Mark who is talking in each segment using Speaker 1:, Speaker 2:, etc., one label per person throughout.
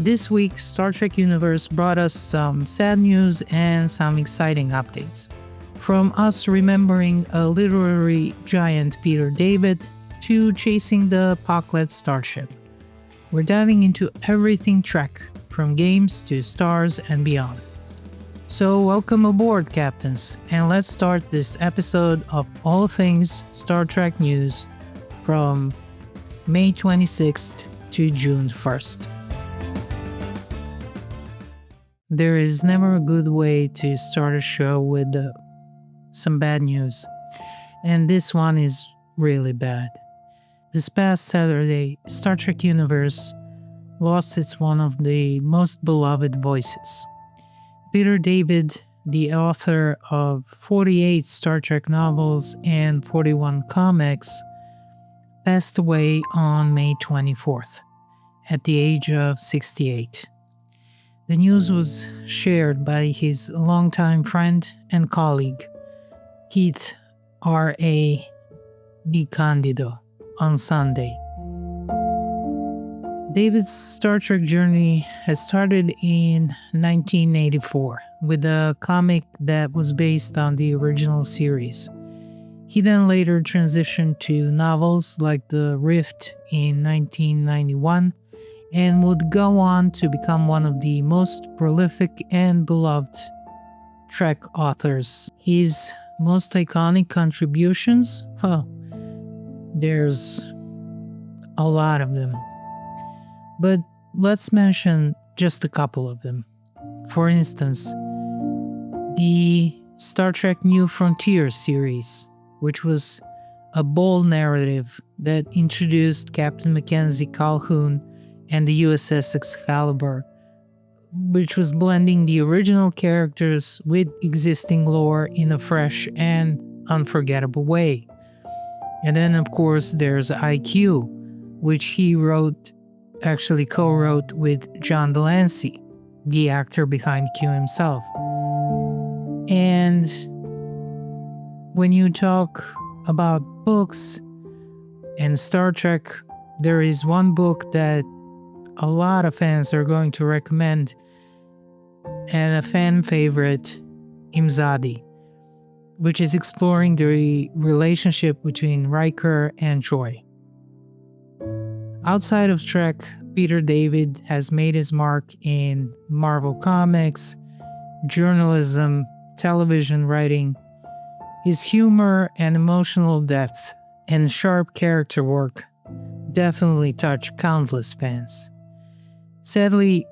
Speaker 1: This week, Star Trek Universe brought us some sad news and some exciting updates. From us remembering a literary giant Peter David to chasing the Pakled starship. We're diving into everything Trek, from games to stars and beyond. So welcome aboard, Captains, and let's start this episode of All Things Star Trek News from May 26th to June 1st. There is never a good way to start a show with some bad news, and this one is really bad. This past Saturday, Star Trek Universe lost its one of the most beloved voices. Peter David, the author of 48 Star Trek novels and 41 comics, passed away on May 24th at the age of 68. The news was shared by his longtime friend and colleague, Keith R.A. DiCandido, on Sunday. David's Star Trek journey has started in 1984 with a comic that was based on the original series. He then later transitioned to novels like The Rift in 1991 and would go on to become one of the most prolific and beloved Trek authors. His most iconic contributions? There's a lot of them. But let's mention just a couple of them. For instance, the Star Trek New Frontiers series, which was a bold narrative that introduced Captain Mackenzie Calhoun and the USS Excalibur, which was blending the original characters with existing lore in a fresh and unforgettable way. And then, of course, there's IQ, which he co-wrote with John Delancey, the actor behind Q himself. And when you talk about books and Star Trek, there is one book that a lot of fans are going to recommend, and a fan favorite, Imzadi, which is exploring the relationship between Riker and Troy. Outside of Trek, Peter David has made his mark in Marvel Comics, journalism, television writing. His humor and emotional depth and sharp character work definitely touch countless fans. Sadly,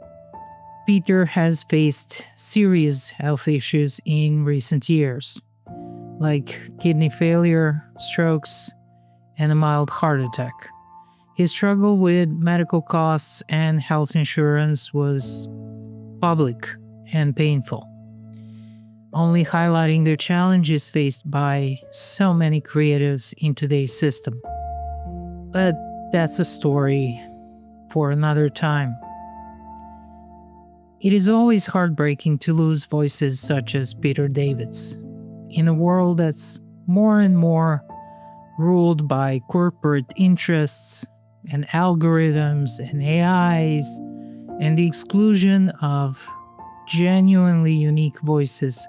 Speaker 1: Peter has faced serious health issues in recent years, like kidney failure, strokes, and a mild heart attack. His struggle with medical costs and health insurance was public and painful, only highlighting the challenges faced by so many creatives in today's system. But that's a story for another time. It is always heartbreaking to lose voices such as Peter David's in a world that's more and more ruled by corporate interests and algorithms and AIs, and the exclusion of genuinely unique voices.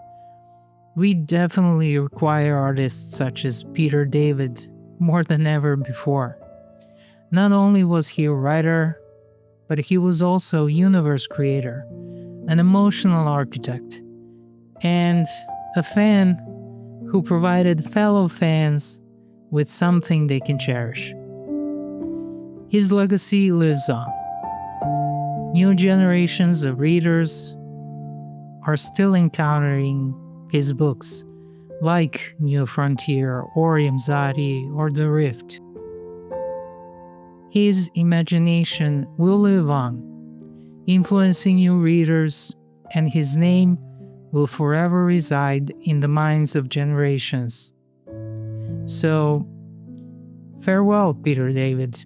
Speaker 1: We definitely require artists such as Peter David more than ever before. Not only was he a writer, but he was also a universe creator, an emotional architect, and a fan who provided fellow fans with something they can cherish. His legacy lives on. New generations of readers are still encountering his books, like New Frontier or Imzadi or The Rift. His imagination will live on, influencing new readers, and his name will forever reside in the minds of generations. So, farewell, Peter David.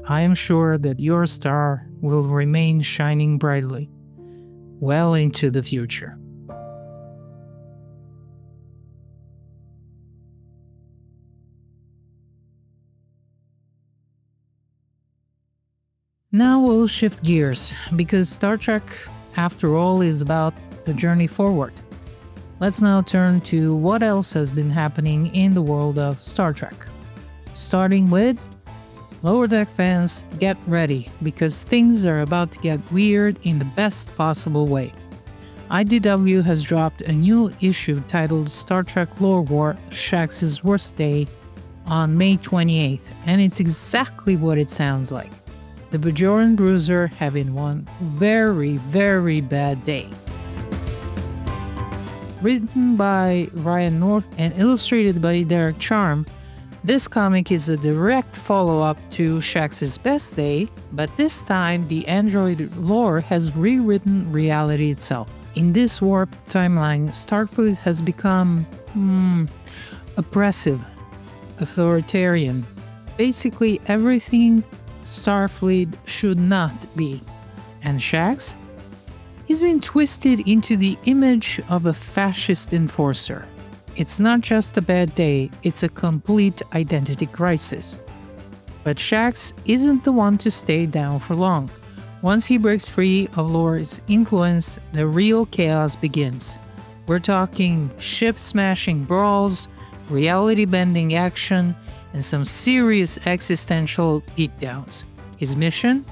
Speaker 1: I am sure that your star will remain shining brightly, well into the future. Now we'll shift gears, because Star Trek, after all, is about the journey forward. Let's now turn to what else has been happening in the world of Star Trek. Starting with Lower Deck fans, get ready, because things are about to get weird in the best possible way. IDW has dropped a new issue titled Star Trek Lore War Shaxs Worst Day on May 28th, and it's exactly what it sounds like. The Bajoran Bruiser having one very, very bad day. Written by Ryan North and illustrated by Derek Charm, this comic is a direct follow-up to Shaxs' Best Day, but this time the android lore has rewritten reality itself. In this warped timeline, Starfleet has become oppressive, authoritarian, basically everything Starfleet should not be. And Shaxs? He's been twisted into the image of a fascist enforcer. It's not just a bad day, it's a complete identity crisis. But Shaxs isn't the one to stay down for long. Once he breaks free of Lore's influence, the real chaos begins. We're talking ship-smashing brawls, reality-bending action, and some serious existential beatdowns. His mission?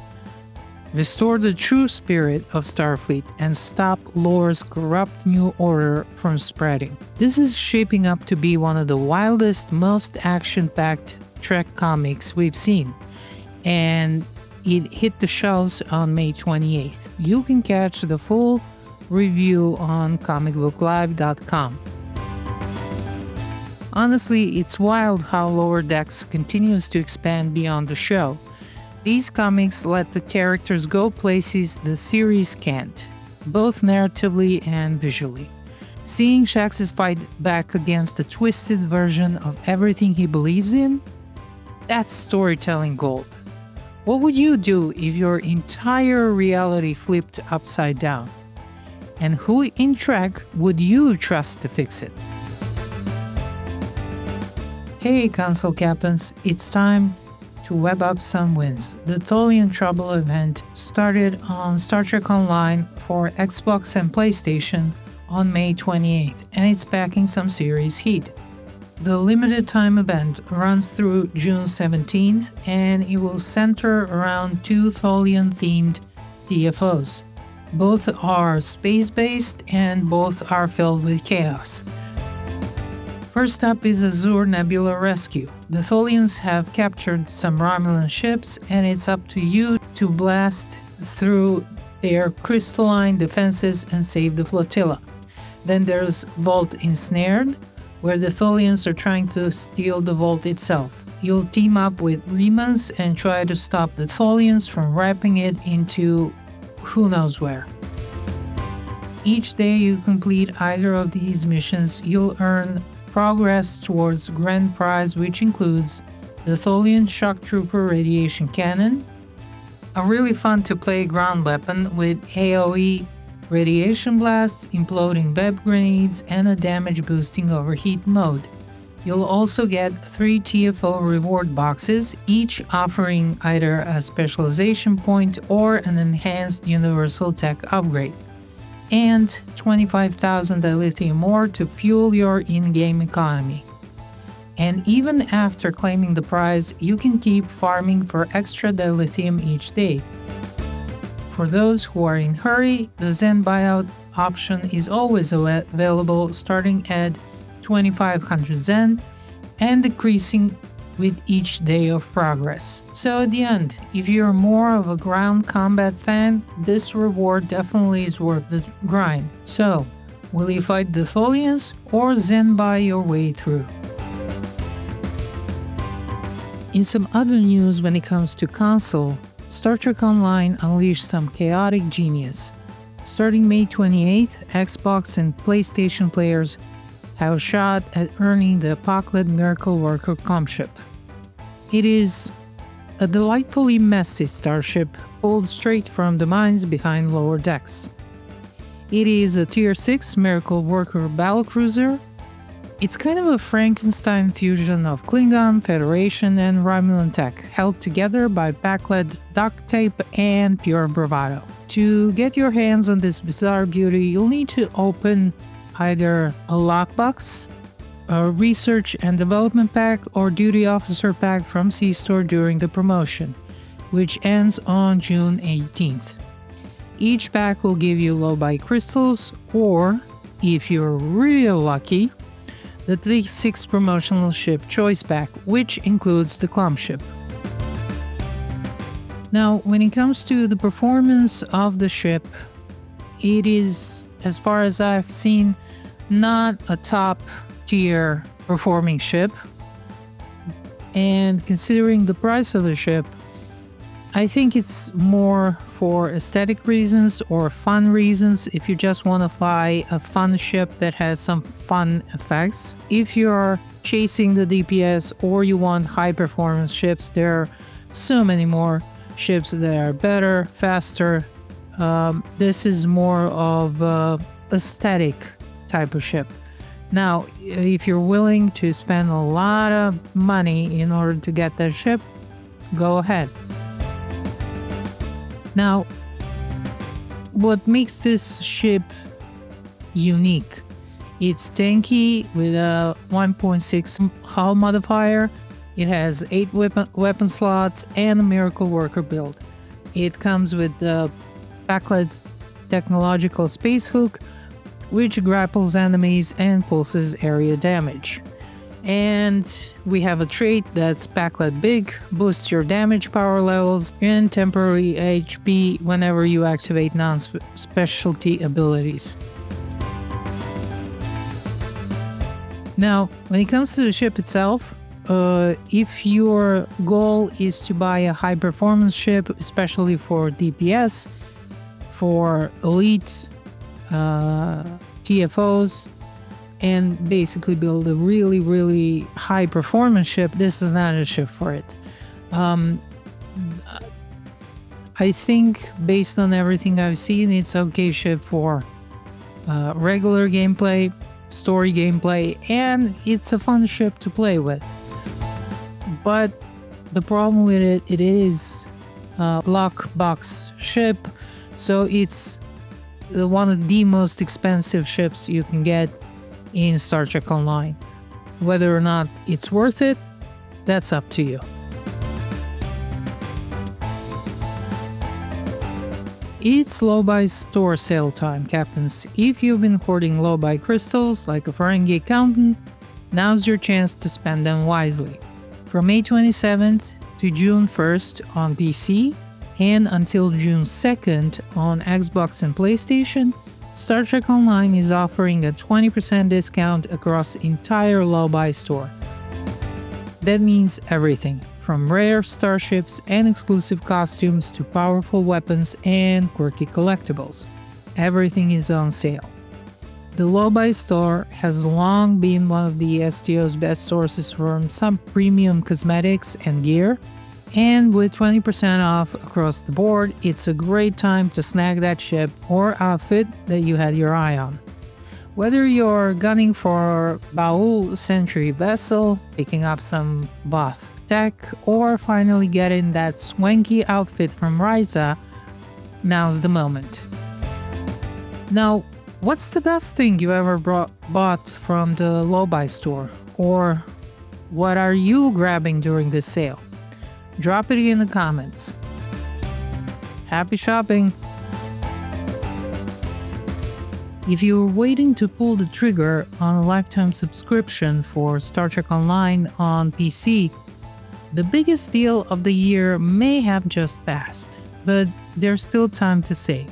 Speaker 1: Restore the true spirit of Starfleet and stop Lore's corrupt new order from spreading. This is shaping up to be one of the wildest, most action-packed Trek comics we've seen, and it hit the shelves on May 28th. You can catch the full review on comicbooklive.com. Honestly, it's wild how Lower Decks continues to expand beyond the show. These comics let the characters go places the series can't, both narratively and visually. Seeing Shaxs fight back against a twisted version of everything he believes in, that's storytelling gold. What would you do if your entire reality flipped upside down? And who in Trek would you trust to fix it? Hey console captains, it's time to web up some wins. The Tholian Trouble event started on Star Trek Online for Xbox and PlayStation on May 28th, and it's packing some serious heat. The limited time event runs through June 17th, and it will center around two Tholian themed TFOs. Both are space-based and both are filled with chaos. First up is Azure Nebula Rescue. The Tholians have captured some Romulan ships, and it's up to you to blast through their crystalline defenses and save the flotilla. Then there's Vault Ensnared, where the Tholians are trying to steal the vault itself. You'll team up with Remans and try to stop the Tholians from wrapping it into who knows where. Each day you complete either of these missions, you'll earn progress towards Grand Prize, which includes the Tholian Shock Trooper Radiation Cannon, a really fun to play ground weapon with AoE radiation blasts, imploding web grenades, and a damage boosting overheat mode. You'll also get 3 TFO reward boxes, each offering either a specialization point or an enhanced universal tech upgrade, and 25,000 dilithium more to fuel your in-game economy. And even after claiming the prize, you can keep farming for extra dilithium each day. For those who are in a hurry, the Zen buyout option is always available, starting at 2500 Zen and decreasing with each day of progress. So at the end, if you're more of a ground combat fan, this reward definitely is worth the grind. So, will you fight the Tholians or Zen buy your way through? In some other news when it comes to console, Star Trek Online unleashed some chaotic genius. Starting May 28th, Xbox and PlayStation players have a shot at earning the Pakled Clumpship. It is a delightfully messy starship pulled straight from the minds behind Lower Decks. It is a Tier 6 Miracle Worker battlecruiser It's kind of a Frankenstein fusion of Klingon, Federation, and Romulan tech, held together by backlit duct tape and pure bravado. To get your hands on this bizarre beauty, you'll need to open either a lockbox, a research and development pack, or duty officer pack from C-Store during the promotion, which ends on June 18th. Each pack will give you Lobi crystals, or, if you're real lucky, the T6 promotional ship choice pack, which includes the Clumpship. Now, when it comes to the performance of the ship, it is, as far as I've seen, not a top tier performing ship. And considering the price of the ship, I think it's more for aesthetic reasons or fun reasons if you just want to fly a fun ship that has some fun effects. If you're chasing the DPS or you want high performance ships, there are so many more ships that are better, faster. This is more of a aesthetic type of ship. Now, if you're willing to spend a lot of money in order to get that ship, go ahead. Now, what makes this ship unique? It's tanky with a 1.6 hull modifier. It has 8 weapon slots and a miracle worker build. It comes with the Pakled technological space hook, which grapples enemies and pulses area damage. And we have a trait that's Pakled Big, boosts your damage power levels and temporary HP whenever you activate non-specialty abilities. Now, when it comes to the ship itself, if your goal is to buy a high performance ship, especially for DPS, for elite TFOs, and basically build a really high performance ship, this is not a ship for it. I think based on everything I've seen, it's okay ship for regular gameplay, story gameplay, and it's a fun ship to play with. But the problem with it is lockbox ship, so it's one of the most expensive ships you can get in Star Trek Online. Whether or not it's worth it, that's up to you. It's Lobi store sale time, Captains. If you've been hoarding Lobi crystals like a Ferengi accountant, now's your chance to spend them wisely. From May 27th to June 1st on PC, and until June 2nd on Xbox and PlayStation, Star Trek Online is offering a 20% discount across the entire Lobi store. That means everything, from rare starships and exclusive costumes to powerful weapons and quirky collectibles. Everything is on sale. The Lobi store has long been one of the STO's best sources for some premium cosmetics and gear, and with 20% off across the board, it's a great time to snag that ship or outfit that you had your eye on. Whether you're gunning for Baul Century vessel, picking up some Both tech, or finally getting that swanky outfit from Ryza, now's the moment. Now, what's the best thing you ever bought from the Lobi store? Or what are you grabbing during this sale? Drop it in the comments. Happy shopping! If you're waiting to pull the trigger on a lifetime subscription for Star Trek Online on PC, the biggest deal of the year may have just passed, but there's still time to save.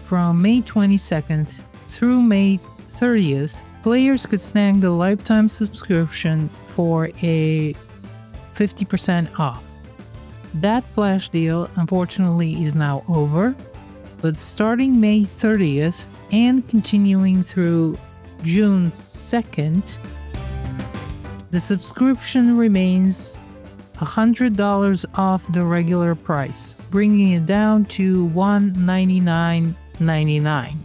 Speaker 1: From May 22nd through May 30th, players could snag the lifetime subscription for a 50% off. That flash deal, unfortunately, is now over, but starting May 30th and continuing through June 2nd, the subscription remains $100 off the regular price, bringing it down to $199.99.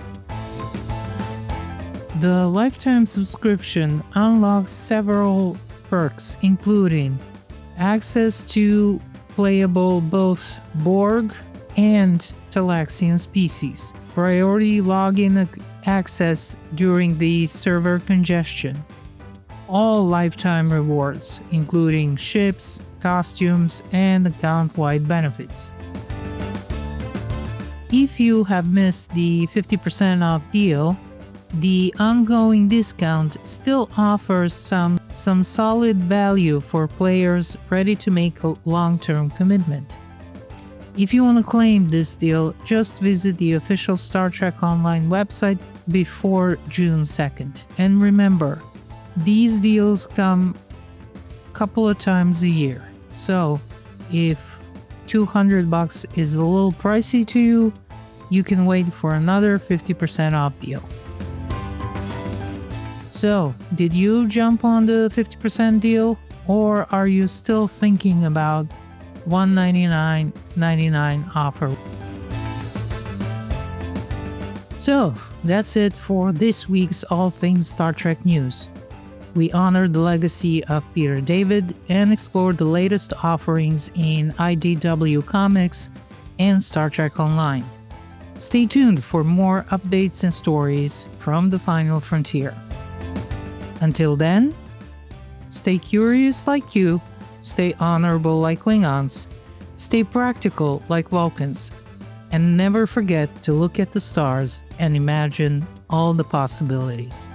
Speaker 1: The lifetime subscription unlocks several perks, including access to playable both Borg and Talaxian species, priority login access during the server congestion, all lifetime rewards, including ships, costumes, and account-wide benefits. If you have missed the 50% off deal, the ongoing discount still offers some solid value for players ready to make a long-term commitment. If you want to claim this deal, just visit the official Star Trek Online website before June 2nd. And remember, these deals come a couple of times a year. So if $200 is a little pricey to you, you can wait for another 50% off deal. So, did you jump on the 50% deal, or are you still thinking about $199.99 offer? So, that's it for this week's All Things Star Trek news. We honored the legacy of Peter David and explored the latest offerings in IDW Comics and Star Trek Online. Stay tuned for more updates and stories from the Final Frontier. Until then, stay curious like you, stay honorable like Klingons, stay practical like Vulcans, and never forget to look at the stars and imagine all the possibilities.